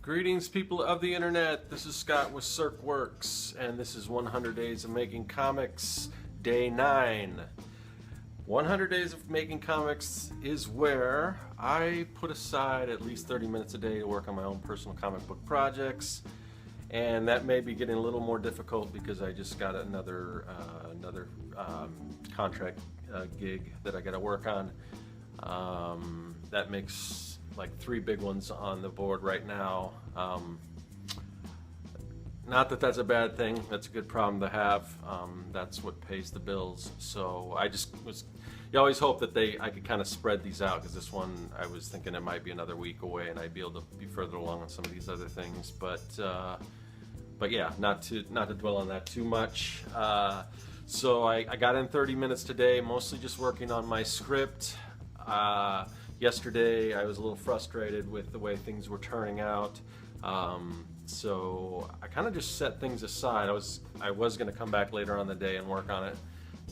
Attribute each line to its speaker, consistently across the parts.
Speaker 1: Greetings, people of the internet. This is Scott with CircWorks, and this is 100 Days of Making Comics, Day 9. 100 Days of Making Comics is where I put aside at least 30 minutes a day to work on my own personal comic book projects, and that may be getting a little more difficult because I just got another contract gig that I got to work on. That makes like 3 big ones on the board right now. Not that that's a bad thing, that's a good problem to have. That's what pays the bills. So you always hope that I could kind of spread these out, because this one I was thinking it might be another week away and I'd be able to be further along on some of these other things. But yeah, not to dwell on that too much. So I got in 30 minutes today, mostly just working on my script. Yesterday I was a little frustrated with the way things were turning out, so I kind of just set things aside. I was going to come back later on in the day and work on it.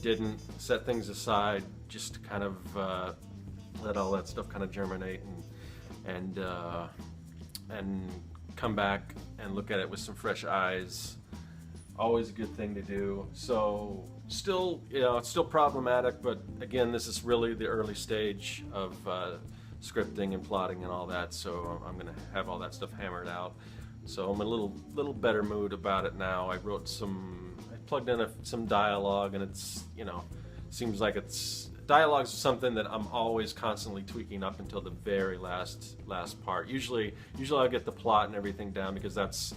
Speaker 1: Didn't set things aside, just to kind of let all that stuff kind of germinate and come back and look at it with some fresh eyes. Always a good thing to do. So still, it's still problematic, but again, this is really the early stage of scripting and plotting and all that, so I'm gonna have all that stuff hammered out. So I'm in a little better mood about it now. I plugged in some dialogue, and it's, seems like dialogue's something that I'm always constantly tweaking up until the very last part. Usually I'll get the plot and everything down, because that's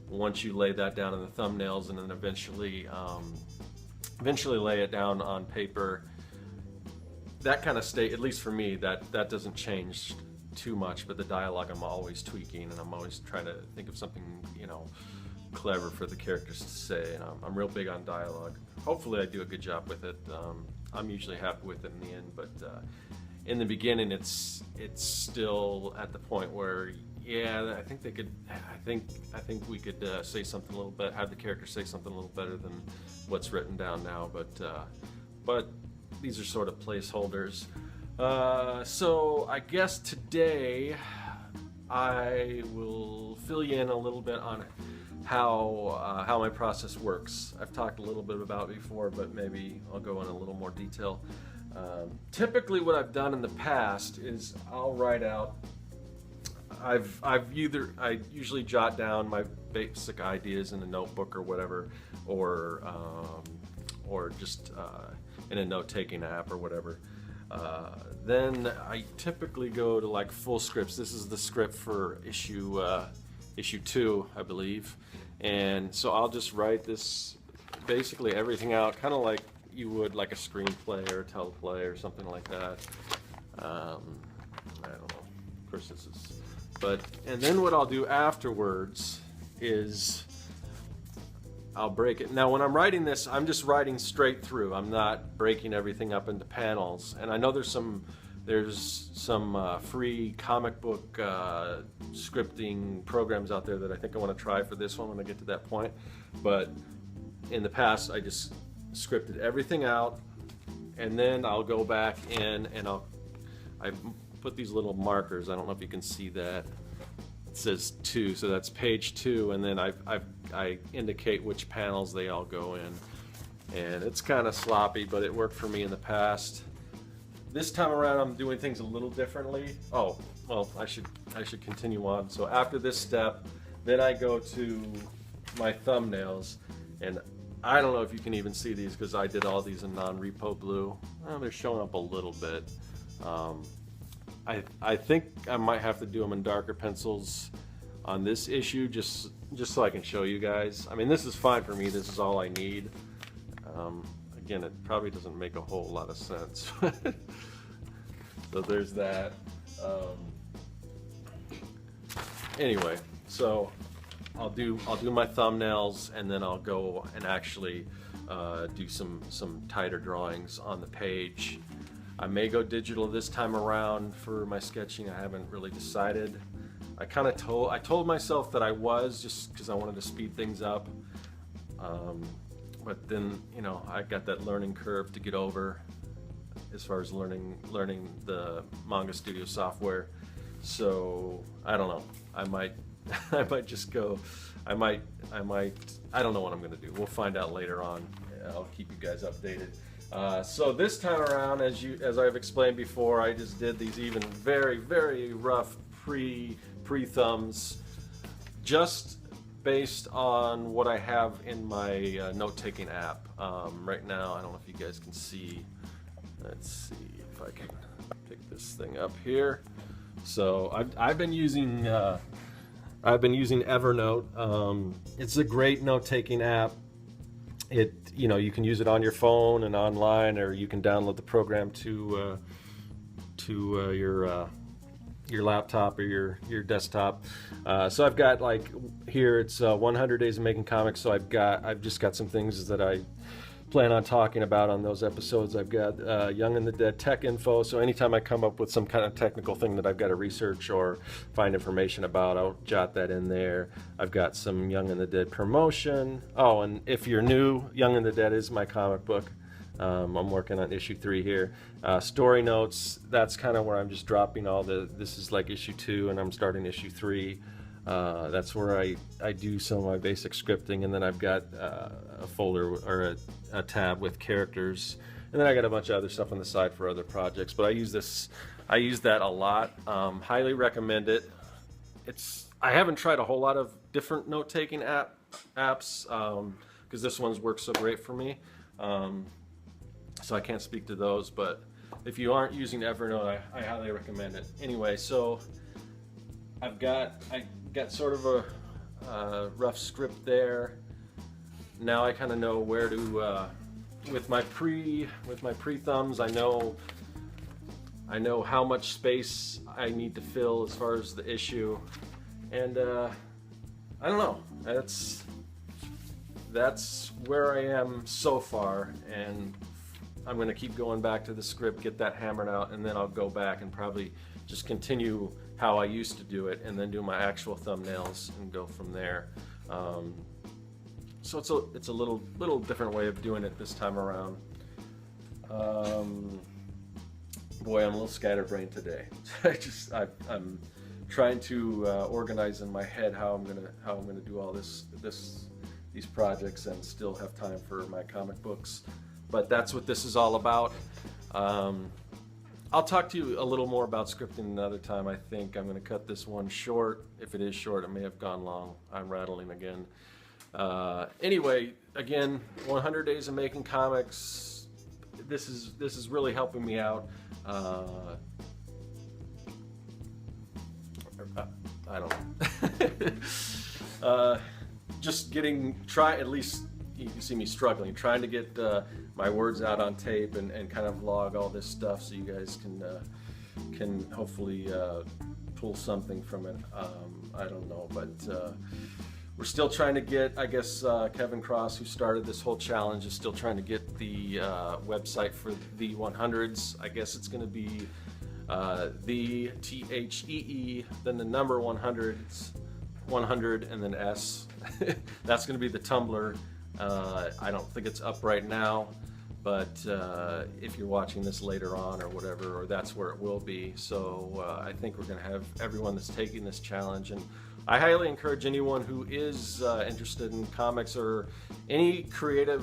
Speaker 1: once you lay that down in the thumbnails and then eventually lay it down on paper, that kind of state, at least for me, that doesn't change too much. But the dialogue, I'm always tweaking, and I'm always trying to think of something clever for the characters to say, and I'm real big on dialogue. Hopefully I do a good job with it. I'm usually happy with it in the end, but in the beginning it's still at the point where, yeah, I think we could say something a little bit, have the character say something a little better than what's written down now, but these are sort of placeholders. So I guess today I will fill you in a little bit on how my process works. I've talked a little bit about it before, but maybe I'll go in a little more detail. Typically what I've done in the past is I'll write out, I usually jot down my basic ideas in a notebook or whatever, or just in a note-taking app or whatever. Then I typically go to like full scripts. This is the script for issue 2, I believe, and so I'll just write this, basically everything out, kind of like you would like a screenplay or a teleplay or something like that. I don't know. Of course, this is. And then what I'll do afterwards is I'll break it. Now when I'm writing this, I'm just writing straight through. I'm not breaking everything up into panels. And I know there's some free comic book scripting programs out there that I think I want to try for this one when I get to that point. But in the past, I just scripted everything out, and then I'll go back in and I put these little markers. I don't know if you can see that. It says 2, so that's page 2, and then I indicate which panels they all go in. And it's kind of sloppy, but it worked for me in the past. This time around, I'm doing things a little differently. Oh, well, I should continue on. So after this step, then I go to my thumbnails, and I don't know if you can even see these because I did all these in non-repo blue. Well, they're showing up a little bit. I think I might have to do them in darker pencils on this issue, just so I can show you guys. I mean, this is fine for me. This is all I need. Again, it probably doesn't make a whole lot of sense. So there's that. Anyway, so I'll do my thumbnails, and then I'll go and actually do some tighter drawings on the page. I may go digital this time around for my sketching. I haven't really decided. I told myself that I was, just because I wanted to speed things up. but then, you know, I got that learning curve to get over as far as learning the Manga Studio software. So I don't know. I might I might just go. I might. I don't know what I'm going to do. We'll find out later on. I'll keep you guys updated. So this time around, as I've explained before, I just did these even very rough pre-thumbs, just based on what I have in my note-taking app. Right now, I don't know if you guys can see. Let's see if I can pick this thing up here. So I've been using Evernote. It's a great note-taking app. You can use it on your phone and online, or you can download the program to your laptop or your desktop. So I've got, like, here it's 100 Days of Making Comics. So I've just got some things that I plan on talking about on those episodes. I've got Young and the Dead tech info, so anytime I come up with some kind of technical thing that I've got to research or find information about, I'll jot that in there. I've got some Young and the Dead promotion. Oh, and if you're new, Young and the Dead is my comic book. I'm working on issue 3 here. Story notes, that's kind of where I'm just dropping this is like issue 2 and I'm starting issue 3. That's where I do some of my basic scripting, and then I've got a folder or a tab with characters, and then I got a bunch of other stuff on the side for other projects. But I use that a lot. Highly recommend it. I haven't tried a whole lot of different note-taking apps because this one's worked so great for me. So I can't speak to those, but if you aren't using Evernote, I highly recommend it. Anyway, so I got sort of a rough script there. Now I kind of know where to with my pre-thumbs. I know how much space I need to fill as far as the issue, and I don't know. That's where I am so far, and I'm going to keep going back to the script, get that hammered out, and then I'll go back and probably just continue how I used to do it, and then do my actual thumbnails and go from there. So it's a little different way of doing it this time around. Boy, I'm a little scatterbrained today. I'm trying to organize in my head how I'm gonna do all these projects and still have time for my comic books. But that's what this is all about. I'll talk to you a little more about scripting another time. I think I'm going to cut this one short. If it is short, it may have gone long. I'm rattling again. Anyway, again, 100 Days of Making Comics. This is really helping me out. I don't know. Just at least you can see me struggling, trying to get my words out on tape and kind of log all this stuff so you guys can hopefully pull something from it. I don't know, but we're still trying to get, I guess Kevin Cross, who started this whole challenge, is still trying to get the website for the 100s. I guess it's going to be the THEE, then the number 100s, 100 and then S. That's going to be the Tumblr. I don't think it's up right now, but if you're watching this later on or whatever, or that's where it will be. So I think we're going to have everyone that's taking this challenge, and I highly encourage anyone who is interested in comics or any creative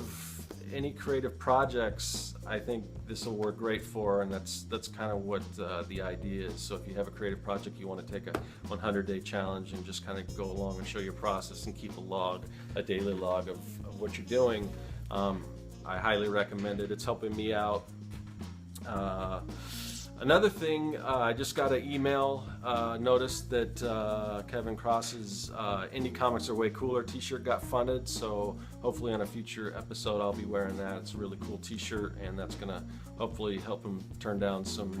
Speaker 1: projects. I think this will work great for, and that's kind of what the idea is. So if you have a creative project you want to take a 100-day challenge and just kind of go along and show your process and keep a daily log of what you're doing, I highly recommend it. It's helping me out. Another thing, I just got an email notice that Kevin Cross's Indie Comics Are Way Cooler t-shirt got funded, so hopefully on a future episode I'll be wearing that. It's a really cool t-shirt, and that's gonna hopefully help him turn down some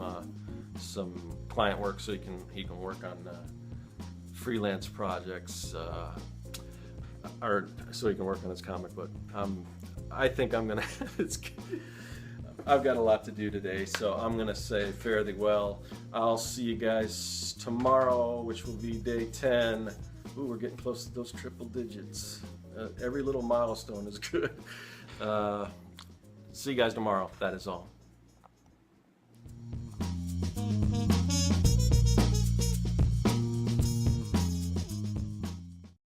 Speaker 1: client work so he can work on freelance projects, or so he can work on his comic book. I think I'm gonna I've got a lot to do today, so I'm gonna say fare thee well. I'll see you guys tomorrow, which will be day 10. Ooh, we're getting close to those triple digits. Every little milestone is good. See you guys tomorrow. That is all.